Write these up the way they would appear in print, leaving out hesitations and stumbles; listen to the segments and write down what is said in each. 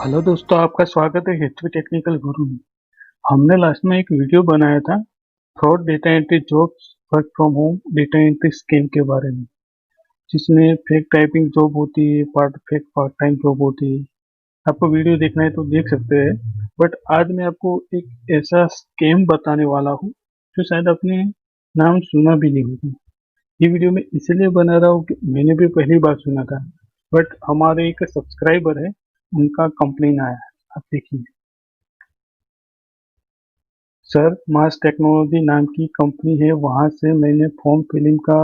Hello दोस्तों, आपका स्वागत है हिस्ट्री टेक्निकल गुरु में। हमने लास्ट में एक वीडियो बनाया था fraud data entry jobs work from home data entry scheme के बारे में, जिसमें फेक टाइपिंग जॉब होती है, फेक पार्ट टाइम जॉब होती है। आपको वीडियो देखना है तो देख सकते हैं। बट आज मैं आपको एक ऐसा स्कीम बताने वाला हूँ जो शायद आपने नाम सुना भी नहीं होगा। ये वीडियो मैं इसलिए बना रहा हूँ कि मैंने भी पहली बार सुना था, बट हमारे एक सब्सक्राइबर है, उनका कंप्लेन आया है। आप देखिए। सर, मास टेक्नोलॉजी नाम की कंपनी है, वहाँ से मैंने फॉर्म फिलिंग का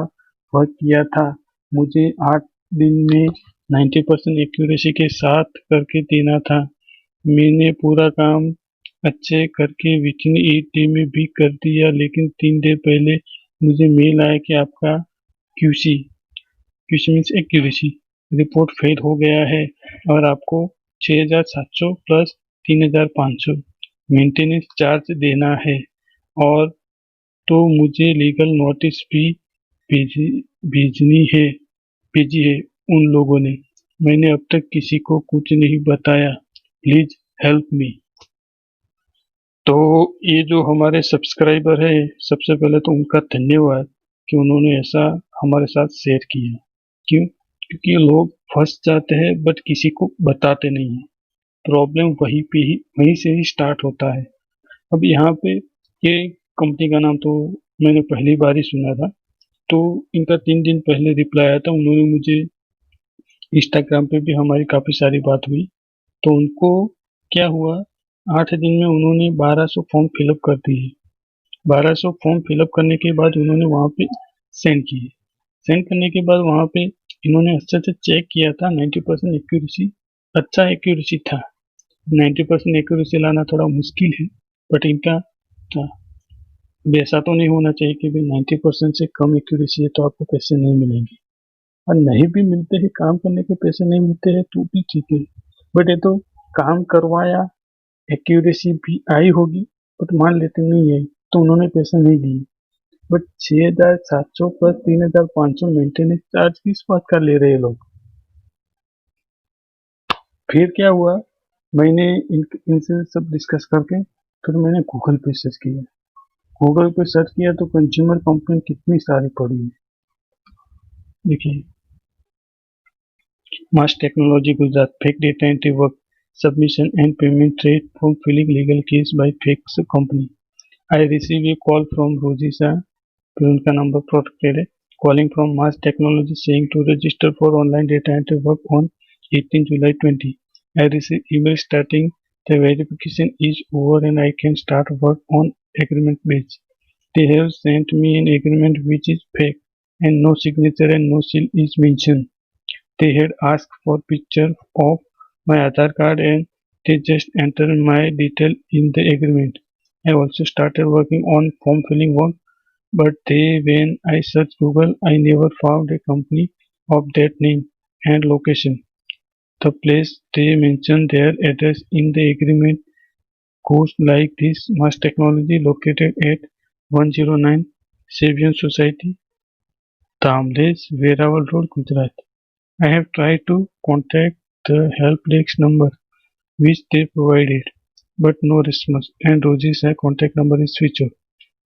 वर्क किया था। मुझे 8 दिन में 90% एक्यूरेसी के साथ करके देना था। मैंने पूरा काम अच्छे करके विथिन 8 डे में भी कर दिया, लेकिन 3 डे पहले मुझे मेल आया कि आपका QC QC means accuracy report fail हो गया है और आपको 6,700 प्लस 3,500 मेंटेनेंस चार्ज देना है। और तो मुझे लीगल नोटिस भी भेजी भेजनी है भेजी है उन लोगों ने। मैंने अब तक किसी को कुछ नहीं बताया, प्लीज हेल्प मी। तो ये जो हमारे सब्सक्राइबर है, सबसे पहले तो उनका धन्यवाद कि उन्होंने ऐसा हमारे साथ शेयर किया। क्यों? क्योंकि लोग फंस जाते हैं बट किसी को बताते नहीं है। प्रॉब्लम वहीं से ही स्टार्ट होता है। अब यहाँ पे ये कंपनी का नाम तो मैंने पहली बार ही सुना था। तो इनका 3 दिन पहले रिप्लाई आया था। उन्होंने मुझे इंस्टाग्राम पे भी हमारी काफ़ी सारी बात हुई। तो उनको क्या हुआ, 8 दिन में उन्होंने 1200 फॉर्म फिलअप कर दिए। 1200 फॉर्म फिलअप करने के बाद उन्होंने वहाँ पे सेंड किए। सेंड करने के बाद वहाँ पे इन्होंने अच्छे से चेक किया था, 90% एक्यूरेसी, अच्छा एक्यूरेसी था। 90% एक्यूरेसी लाना थोड़ा मुश्किल है, बट इनका था। अब ऐसा तो नहीं होना चाहिए कि भाई 90% से कम एक्यूरेसी है तो आपको पैसे नहीं मिलेंगे, और नहीं भी मिलते हैं, काम करने के पैसे नहीं मिलते हैं तो भी ठीक है। बट ये तो काम करवाया, एक्यूरेसी भी आई होगी, बट मान लेते नहीं है तो उन्होंने पैसे नहीं दिए। बट 6,700 प्लस 3,500 मेंटेनेंस चार्ज किस बात का ले रहे हैं लोग? फिर क्या हुआ, मैंने इनसे सब डिस्कस करके फिर मैंने गूगल पे सर्च किया। गूगल पे सर्च किया तो कंज्यूमर कंप्लेंट कितनी सारी पड़ी है। देखिए, mass technology Gujarat fake data entry work submission and payment threat from filling legal case by fake company. I receive a call from रोजिसा, फिर उनका नंबर प्रोटेक्टेड है, calling from mass technology saying to register for online data entry work on 18 July 20. I received email stating the verification is over and I can start work on agreement base. They have sent me an agreement which is fake and no signature and no seal is mentioned. They had asked for picture of my Aadhaar card and they just entered my detail in the agreement. I also started working on form filling work, but when I searched Google, I never found a company of that name and location. The place they mention their address in the agreement goes like this: Mass Technology located at 109 Savion Society, Tamles, Verawal Road, Gujarat. I have tried to contact the help desk number which they provided, but no response, and Rosie's contact number is switched off.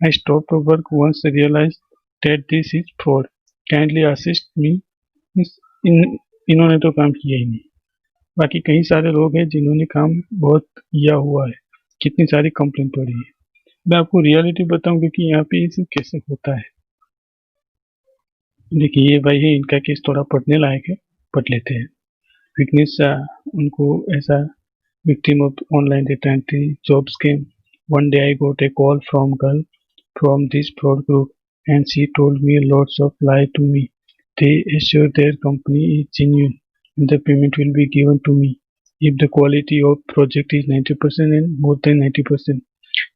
I stopped work once I realized that this is fraud. Kindly assist me. इन इन्होंने तो काम किया ही नहीं। बाकी कई सारे लोग हैं जिन्होंने काम बहुत किया हुआ है, कितनी सारी कंप्लेंट पड़ी है। मैं आपको रियलिटी बताऊं क्योंकि यहाँ पे ये सब कैसे होता है। देखिए, ये भाई है, इनका केस थोड़ा पढ़ने लायक है, पढ़ लेते हैं। विघ्नेश शाह, उनको ऐसा victim of online data entry job scam. One day I got a call from girl from this fraud group and she told me lots of lie to me. They assured their company is genuine and the payment will be given to me if the quality of project is 90% and more than 90%.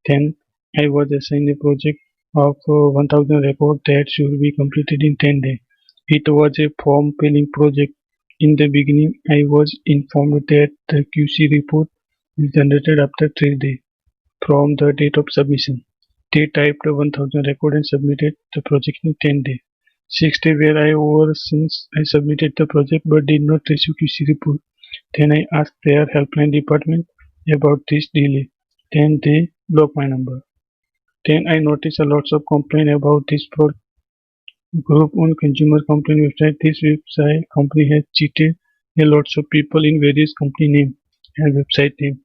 Then I was assigned a project of 1,000 records that should be completed in 10 days. It was a form filling project. In the beginning, I was informed that the QC report is generated after 3 days from the date of submission. They typed 1,000 records and submitted the project in 10 days. 6 days were over since I submitted the project but did not receive QC report. Then I asked their helpline department about this delay. Then they blocked my number. Then I noticed a lots of complaint about this fraud group on consumer complaint website. This website company has cheated a lots of people in various company name and website name.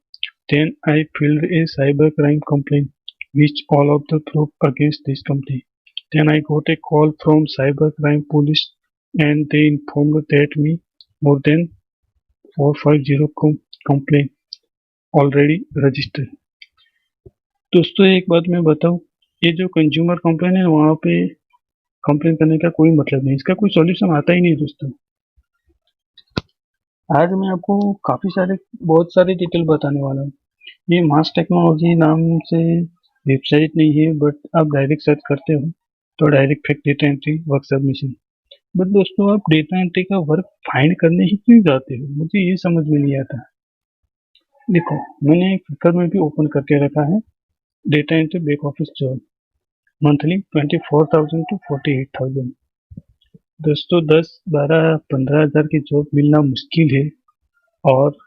Then I filed a cybercrime complaint, which all of the proof against this company. Then I got a call from cybercrime police, and they informed that me more than 450 complaint already registered. दोस्तों एक बात मैं बताऊं, ये जो consumer complain है वहाँ पे कंप्लेन करने का कोई मतलब नहीं, इसका कोई सॉल्यूशन आता ही नहीं दोस्तों। आज मैं आपको बहुत सारे डिटेल बताने वाला हूँ। ये मास टेक्नोलॉजी नाम से वेबसाइट नहीं है, बट आप डायरेक्ट सर्च करते हो तो direct fact data entry work submission. But दोस्तों आप डेटा एंट्री का वर्क फाइंड करने ही क्यों जाते हो, मुझे ये समझ में नहीं आता। देखो मैंने एक फिकर में भी ओपन करके रखा है, data entry back office job, monthly 24,000 to 48,000। दोस्तों 10, 12, 15,000 की जॉब मिलना मुश्किल है, और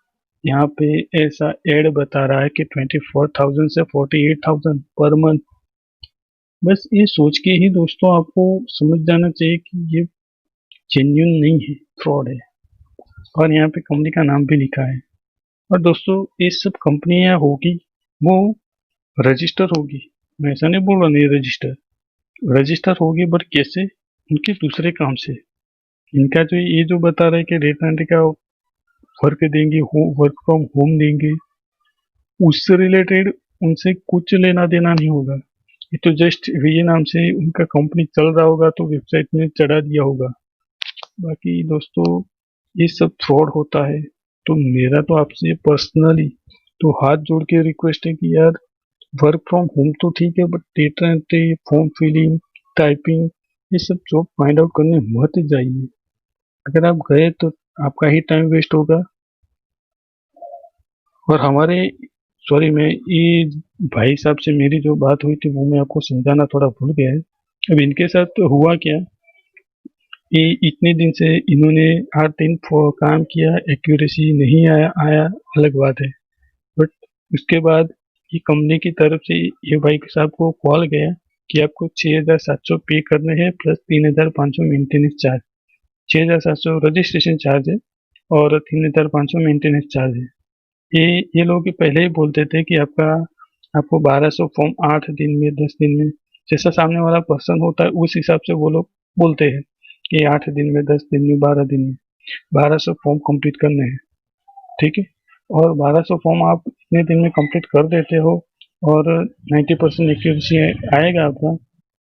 यहाँ पे ऐसा एड बता रहा है कि 24,000 से 48,000 पर मंथ। बस ये सोच के ही दोस्तों आपको समझ जाना चाहिए कि ये जेन्युइन नहीं है, फ्रॉड है। और यहाँ पे कंपनी का नाम भी लिखा है। और दोस्तों ये सब कंपनियां होगी वो रजिस्टर होगी, मैं ऐसा नहीं बोल रहा नहीं रजिस्टर होगी, बट कैसे, उनके दूसरे काम से। इनका जो ये जो बता रहा है कि डेटा एंट्री का वर्क देंगे, वर्क फ्रॉम होम देंगे, उससे रिलेटेड उनसे कुछ लेना देना नहीं होगा। ये तो जस्ट ये नाम से उनका कंपनी चल रहा होगा तो वेबसाइट में चढ़ा दिया होगा। बाकी दोस्तों ये सब फ्रॉड होता है, तो मेरा तो आपसे पर्सनली तो हाथ जोड़ के रिक्वेस्ट है कि यार वर्क फ्रॉम होम तो ठीक है, but data entry, form filling, typing, ये सब जॉब फाइंड आउट करने मत जाइए। अगर आप गए तो आपका ही टाइम वेस्ट होगा। और मैं ये भाई साहब से मेरी जो बात हुई थी वो मैं आपको समझाना थोड़ा भूल गया है। अब इनके साथ तो हुआ क्या, ये इतने दिन से इन्होंने 8 दिन काम किया, एक्यूरेसी नहीं आया अलग बात है, बट उसके बाद ये कंपनी की तरफ से ये भाई साहब को कॉल गया कि आपको 6,700 पे करने हैं plus 3,500 maintenance charge. 6,700 registration charge है और 3,500 मेंटेनेंस चार्ज है। ये लोग पहले ही बोलते थे कि आपको 1,200 फॉर्म 8 दिन में, 10 दिन में, जैसा सामने वाला पर्सन होता है उस हिसाब से वो लोग बोलते हैं कि 8 दिन में, 10 दिन में, 12 दिन में 1,200 फॉर्म कंप्लीट करने हैं। ठीक है, और 1,200 फॉर्म आप इतने दिन में कंप्लीट कर देते हो और 90% एक्यूरेसी आएगा आपका,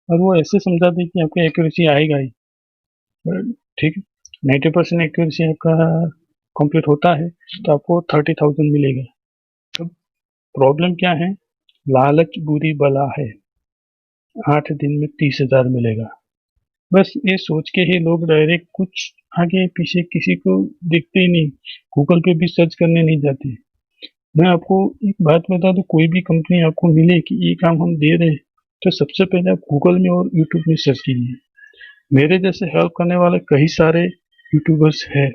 और वो ऐसे समझाते कि आपका एक्यूरेसी आएगा ही। ठीक है, 90% एक्यूरेसी आपका कंप्लीट होता है तो आपको 30,000 मिलेगा। तो प्रॉब्लम क्या है, लालच बुरी बला है, 8 दिन में 30,000 मिलेगा। बस ये सोच के ही लोग डायरेक्ट कुछ आगे पीछे किसी को देखते ही नहीं, गूगल पे भी सर्च करने नहीं जाते। मैं आपको एक बात बता दूं, कोई भी कंपनी आपको मिले कि ये काम हम दे रहे हैं, तो सबसे पहले आप गूगल में और यूट्यूब में सर्च कीजिए। मेरे जैसे हेल्प करने वाले कई सारे यूट्यूबर्स हैं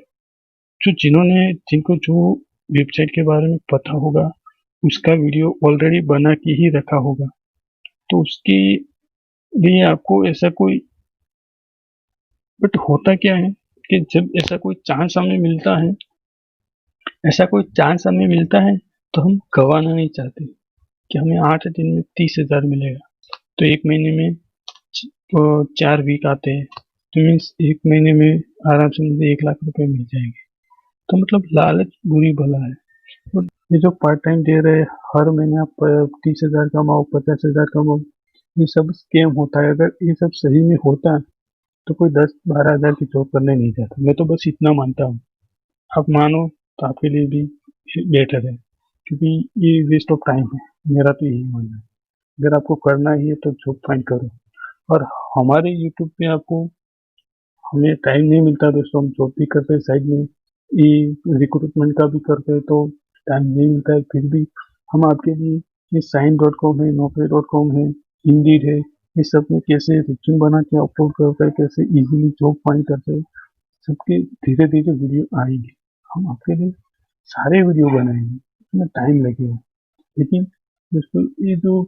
जिनको जो वेबसाइट के बारे में पता होगा उसका वीडियो ऑलरेडी बना के ही रखा होगा। तो उसके लिए आपको ऐसा कोई, बट होता क्या है कि जब ऐसा कोई चांस हमें मिलता है तो हम गंवाना नहीं चाहते कि हमें 8 दिन में 30,000 मिलेगा। तो एक महीने में 4 वीक आते हैं, तो मीन्स एक महीने में आराम से मुझे 1 लाख रुपए मिल जाएंगे। तो मतलब लालच बुरी भला है। और ये जो पार्ट टाइम दे रहे हैं, हर महीने आप 30,000 कमाओ, 50,000 कमाओ, ये सब स्कैम होता है। अगर ये सब सही में होता तो कोई 10-12 हज़ार की जॉब करने नहीं जाता। मैं तो बस इतना मानता हूँ, आप मानो तो आपके लिए भी बेटर है, क्योंकि ये वेस्ट ऑफ टाइम है, मेरा तो यही मानना है। अगर आपको करना ही है तो जॉब फाइंड करो। और हमारे यूट्यूब पे आपको, हमें टाइम नहीं मिलता दोस्तों, हम जॉब भी करते हैं साइड में, ये रिक्रूटमेंट का भी करते हैं, तो टाइम नहीं मिलता है। फिर भी हम आपके लिए ये Shine.com है, Naukri.com है, Indeed है, ये सब में कैसे रिज्यूम बना के अपलोड करते हैं, कैसे इजीली जॉब फाइंड करते हैं, सबके धीरे धीरे वीडियो आएंगे। हम आपके लिए सारे वीडियो बनाए हैं, इसमें टाइम लगेगा। लेकिन दोस्तों ये जो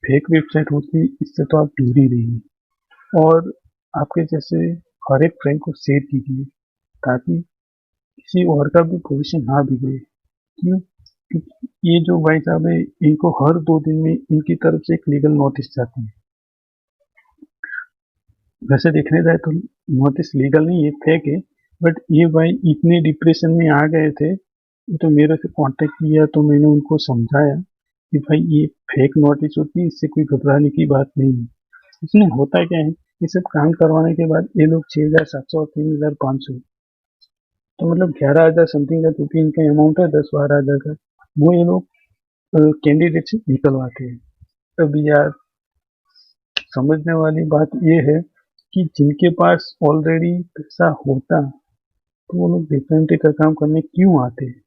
फेक वेबसाइट होती है इससे तो आप दूर ही रहिए, और आपके जैसे हर एक फ्रेंड को शेयर कीजिए ताकि किसी और का भी भविष्य ना बिगड़े। क्यों? क्योंकि ये जो भाई साहब है इनको हर 2 दिन में इनकी तरफ से एक लीगल नोटिस जाती है। वैसे देखने जाए तो नोटिस लीगल नहीं है, फेक है, बट ये भाई इतने डिप्रेशन में आ गए थे, तो मेरे से कांटेक्ट किया तो मैंने उनको समझाया कि भाई ये फेक नोटिस होती है, इससे कोई घबराने की बात नहीं है। इसमें होता क्या है, ये सब काम करवाने के बाद ये लोग 6,700 और 3,500, तो मतलब 11,000 समथिंग का जो भी इनका अमाउंट है, 10-12 हज़ार का, वो ये लोग कैंडिडेट से निकलवाते हैं। अब यार समझने वाली बात ये है कि जिनके पास ऑलरेडी पैसा होता तो वो लोग डिफरेंट का काम करने क्यों आते हैं?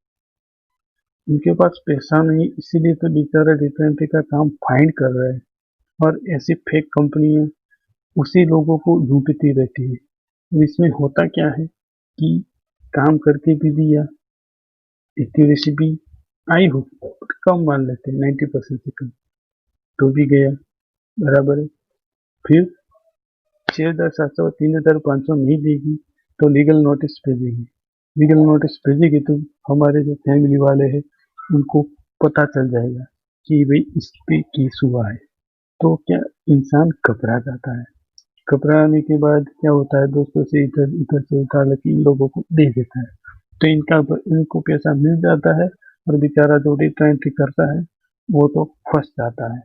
उनके पास पैसा नहीं, इसीलिए तो बेचारा डिफरेंट का काम फाइंड कर रहा है, और ऐसी फेक कंपनियां उसी लोगों को लूटती रहती है। तो इसमें होता क्या है कि काम करके भी दिया, एक्यूरेसी भी आई हो, कम मान लेते हैं 90% से कम, तो भी गया बराबर है। फिर 6,700 3,500 नहीं देगी तो लीगल नोटिस भेजेगी। लीगल नोटिस भेजेगी तो हमारे जो फैमिली वाले हैं उनको पता चल जाएगा कि भाई इस पे केस हुआ है, तो क्या इंसान घबरा जाता है। घबराने के बाद क्या होता है, दोस्तों से इधर उधर से उठा लेके इन लोगों को दे देता है, तो इनको पैसा मिल जाता है, और बेचारा जो डेटा एंट्री करता है वो तो फंस जाता है।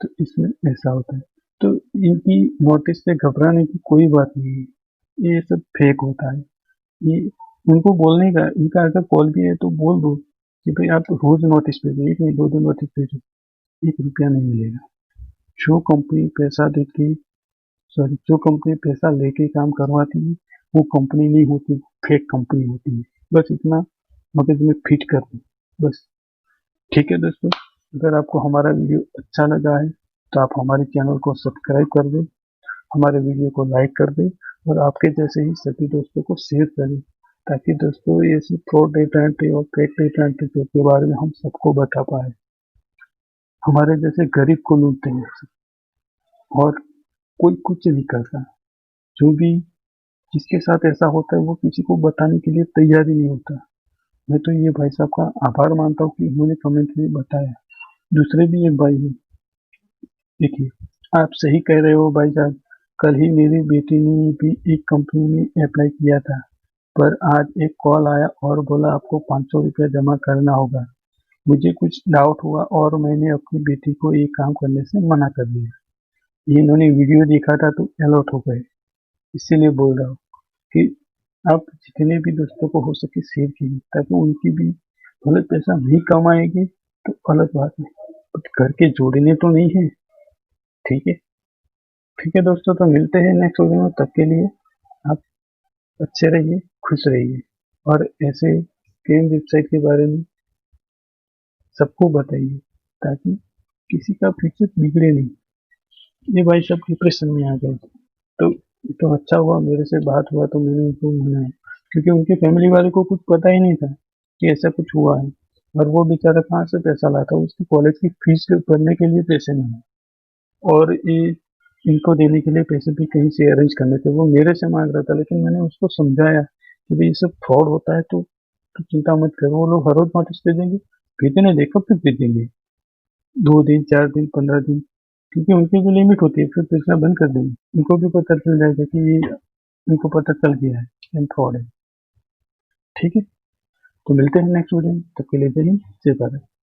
तो इसमें ऐसा होता है। तो इनकी नोटिस से घबराने की कोई बात नहीं है, ये सब फेक होता है। ये उनको बोलने का, इनका अगर कॉल भी है तो बोल दो कि भाई आप रोज नोटिस भेजो, एक नहीं 2 दिन नोटिस भेजो, 1 रुपया नहीं मिलेगा। जो कंपनी पैसा देके, सॉरी, जो कंपनी पैसा लेके काम करवाती है वो कंपनी नहीं होती, फेक कंपनी होती है। बस इतना मगज में फिट कर दो बस। ठीक है दोस्तों, अगर आपको हमारा वीडियो अच्छा लगा है तो आप हमारे चैनल को सब्सक्राइब कर दें, हमारे वीडियो को लाइक कर दें, और आपके जैसे ही सभी दोस्तों को शेयर करें, ताकि दोस्तों ऐसी फ्रॉड डेटा एंट्री और फेक डेटा एंट्री के बारे में हम सबको बता पाए। हमारे जैसे गरीब को लूटते हैं और कोई कुछ नहीं करता। जो भी जिसके साथ ऐसा होता है वो किसी को बताने के लिए तैयार ही नहीं होता। मैं तो ये भाई साहब का आभार मानता हूँ कि उन्होंने कमेंट में बताया। दूसरे भी एक भाई है, देखिए, आप सही कह रहे हो भाई साहब, कल ही मेरी बेटी ने भी एक कंपनी में अप्लाई किया था, पर आज एक कॉल आया और बोला आपको 500 रुपया जमा करना होगा। मुझे कुछ डाउट हुआ और मैंने अपनी बेटी को ये काम करने से मना कर दिया। ये इन्होंने वीडियो देखा था तो अलर्ट हो गए, इसीलिए बोल रहा हूँ कि आप जितने भी दोस्तों को हो सके शेयर कीजिए, ताकि उनकी भी गलत पैसा नहीं कमाएगी तो अलग बात है, बट घर के जोड़ने तो नहीं है। ठीक है, ठीक है दोस्तों, तो मिलते हैं नेक्स्ट वीडियो में, तब के लिए आप अच्छे रहिए, खुश रहिए, और ऐसे गेम वेबसाइट के बारे में सबको बताइए ताकि किसी का फ्यूचर बिगड़े नहीं। ये भाई सब डिप्रेशन में आ गए, तो अच्छा हुआ मेरे से बात हुआ तो मैंने उनको मनाया, क्योंकि उनके फैमिली वाले को कुछ पता ही नहीं था कि ऐसा कुछ हुआ है, और वो बेचारा कहाँ से पैसा लाता, उसकी कॉलेज की फीस भरने के लिए पैसे नहीं है, और ये इनको देने के लिए पैसे भी कहीं से अरेंज करने थे, वो मेरे से मांग रहा था, लेकिन मैंने उसको समझाया कि भाई ये सब फ्रॉड होता है, तो चिंता मत करो, वो लोग हर रोज नोटिस भेजेंगे, भेजने देखो फिर भेजेंगे 2 दिन 4 दिन 15 दिन, क्योंकि उनकी जो लिमिट होती है फिर भेजना बंद कर देंगे। उनको भी पता चल जाएगा कि ये, उनको पता चल गया है कि फ्रॉड है। ठीक है, तो मिलते हैं नेक्स्ट वीडियो में, तब के लिए जय हिंद, जय भारत।